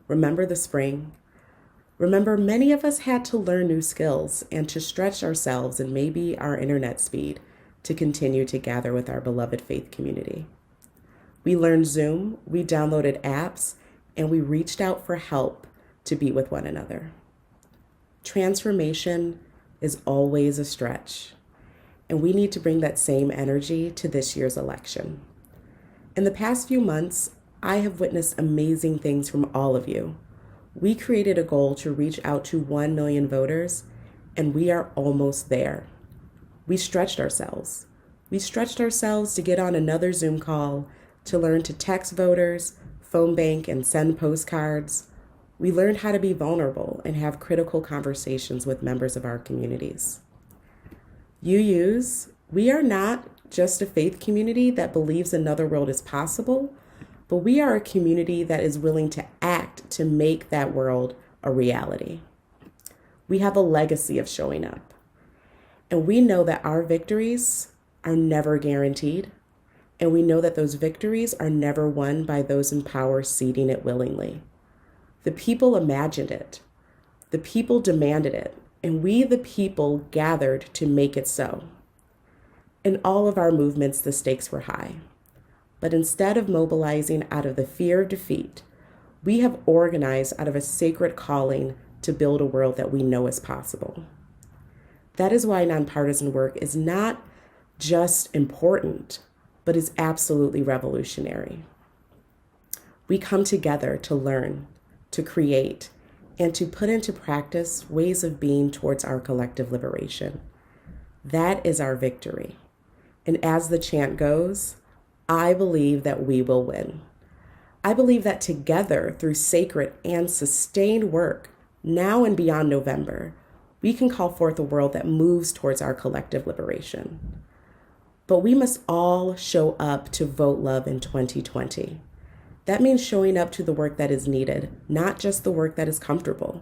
Remember the spring? Remember, many of us had to learn new skills and to stretch ourselves and maybe our internet speed to continue to gather with our beloved faith community. We learned Zoom, we downloaded apps, and we reached out for help to be with one another. Transformation is always a stretch, and we need to bring that same energy to this year's election. In the past few months, I have witnessed amazing things from all of you. We created a goal to reach out to 1 million voters, and we are almost there. We stretched ourselves. We stretched ourselves to get on another Zoom call, to learn to text voters, phone bank, and send postcards. We learned how to be vulnerable and have critical conversations with members of our communities. UUs, we are not just a faith community that believes another world is possible, but we are a community that is willing to act to make that world a reality. We have a legacy of showing up. And we know that our victories are never guaranteed. And we know that those victories are never won by those in power ceding it willingly. The people imagined it. The people demanded it. And we, the people, gathered to make it so. In all of our movements, the stakes were high. But instead of mobilizing out of the fear of defeat, we have organized out of a sacred calling to build a world that we know is possible. That is why nonpartisan work is not just important, but is absolutely revolutionary. We come together to learn, to create, and to put into practice ways of being towards our collective liberation. That is our victory. And as the chant goes, I believe that we will win. I believe that together, through sacred and sustained work, now and beyond November, we can call forth a world that moves towards our collective liberation. But we must all show up to vote love in 2020. That means showing up to the work that is needed, not just the work that is comfortable.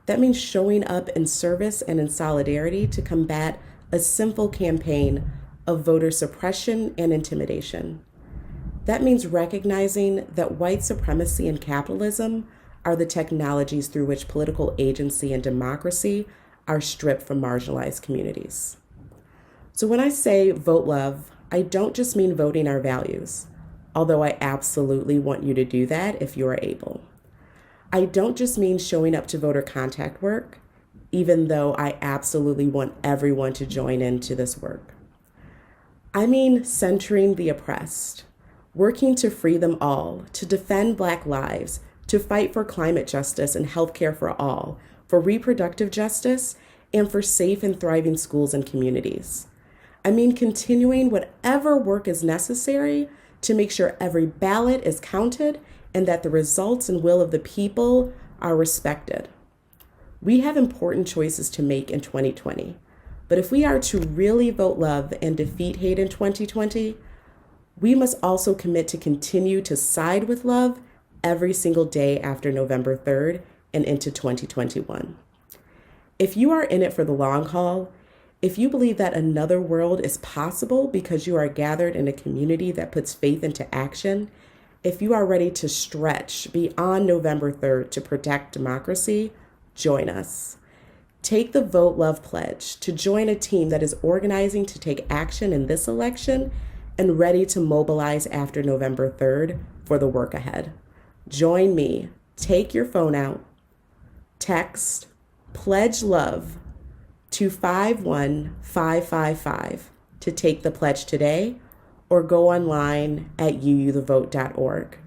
That means showing up in service and in solidarity to combat a sinful campaign of voter suppression and intimidation. That means recognizing that white supremacy and capitalism are the technologies through which political agency and democracy are stripped from marginalized communities. So when I say vote love, I don't just mean voting our values, although I absolutely want you to do that if you are able. I don't just mean showing up to voter contact work, even though I absolutely want everyone to join into this work. I mean centering the oppressed, working to free them all, to defend Black lives, to fight for climate justice and healthcare for all, for reproductive justice, and for safe and thriving schools and communities. I mean continuing whatever work is necessary to make sure every ballot is counted and that the results and will of the people are respected. We have important choices to make in 2020, but if we are to really vote love and defeat hate in 2020, we must also commit to continue to side with love every single day after November 3rd and into 2021. If you are in it for the long haul, if you believe that another world is possible because you are gathered in a community that puts faith into action, if you are ready to stretch beyond November 3rd to protect democracy, join us. Take the Vote Love Pledge to join a team that is organizing to take action in this election and ready to mobilize after November 3rd for the work ahead. Join me. Take your phone out. Text Pledge Love to 51555 to take the pledge today, or go online at uuthevote.org.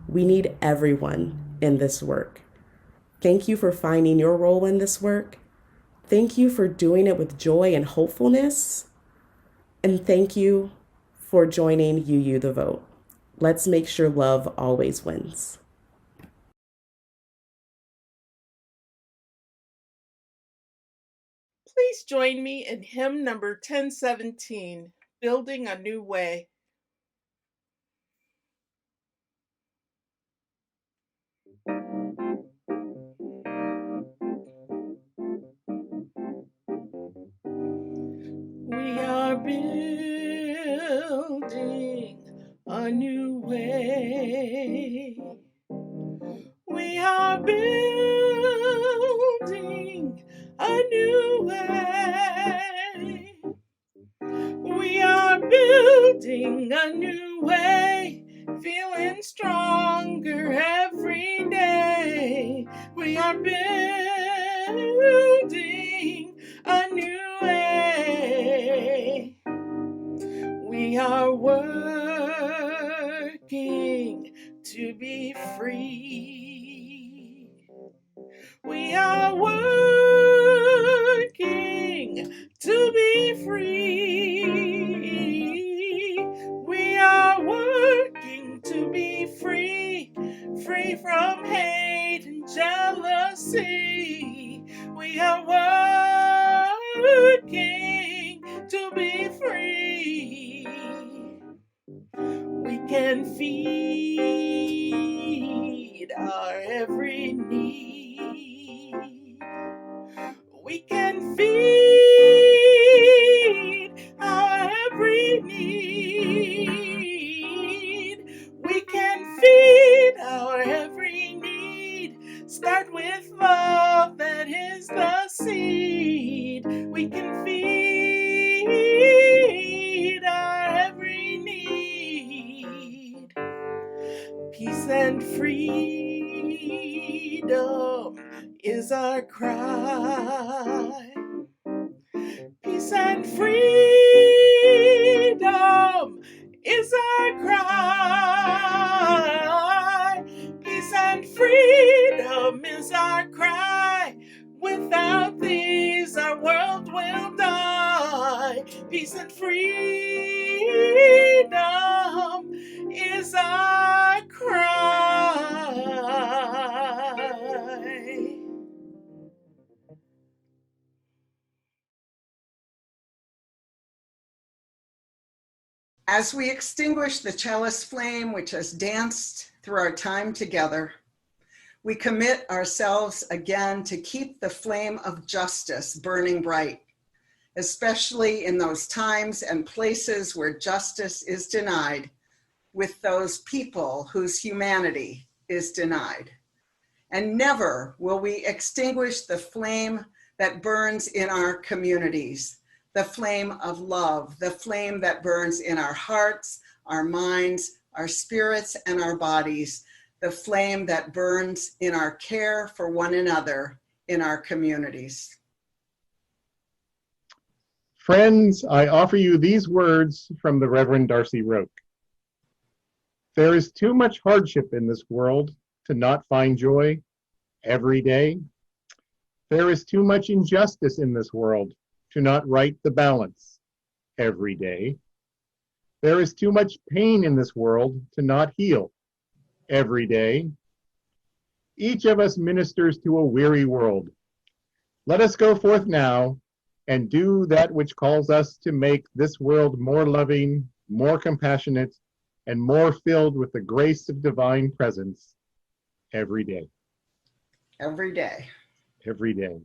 We need everyone in this work. Thank you for finding your role in this work. Thank you for doing it with joy and hopefulness. And thank you for joining UU the Vote. Let's make sure love always wins. Please join me in hymn number 1017, Building a New Way. We are building a new way. We are building a new way. We are building a new way, feeling stronger every day. We are building a new way. We are working to be free. We are working to be free. We are working to be free, free from hate and jealousy. We are working to be free. We can feed our every need. We can feed cry. Peace and freedom is our cry. Peace and freedom is our cry. Without these, our world will die. Peace and freedom is our cry. As we extinguish the chalice flame which has danced through our time together, we commit ourselves again to keep the flame of justice burning bright, especially in those times and places where justice is denied, with those people whose humanity is denied. And never will we extinguish the flame that burns in our communities, the flame of love, the flame that burns in our hearts, our minds, our spirits, and our bodies, the flame that burns in our care for one another in our communities. Friends, I offer you these words from the Reverend Darcy Roque. There is too much hardship in this world to not find joy every day. There is too much injustice in this world to not right the balance every day. There is too much pain in this world to not heal every day. Each of us ministers to a weary world. Let us go forth now and do that which calls us to make this world more loving, more compassionate, and more filled with the grace of divine presence every day. Every day. Every day.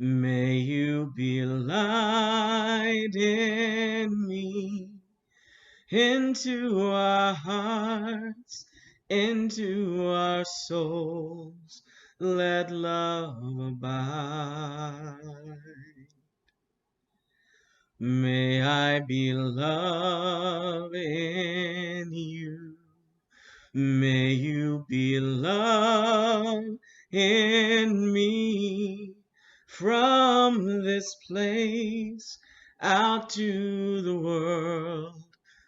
May you be light in me, into our hearts, into our souls, let love abide. May I be love in you. May you be love in me. From this place out to the world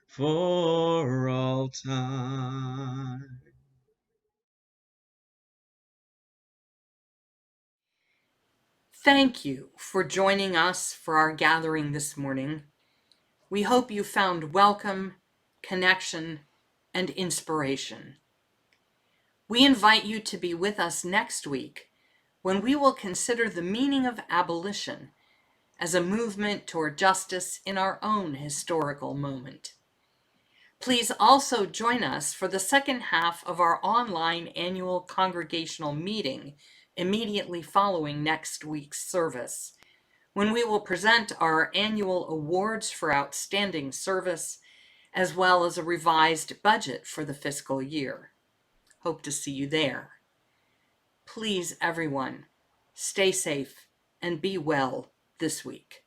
for all time. Thank you for joining us for our gathering this morning. We hope you found welcome, connection, and inspiration. We invite you to be with us next week when we will consider the meaning of abolition as a movement toward justice in our own historical moment. Please also join us for the second half of our online annual congregational meeting immediately following next week's service, when we will present our annual awards for outstanding service, as well as a revised budget for the fiscal year. Hope to see you there. Please, everyone, stay safe and be well this week.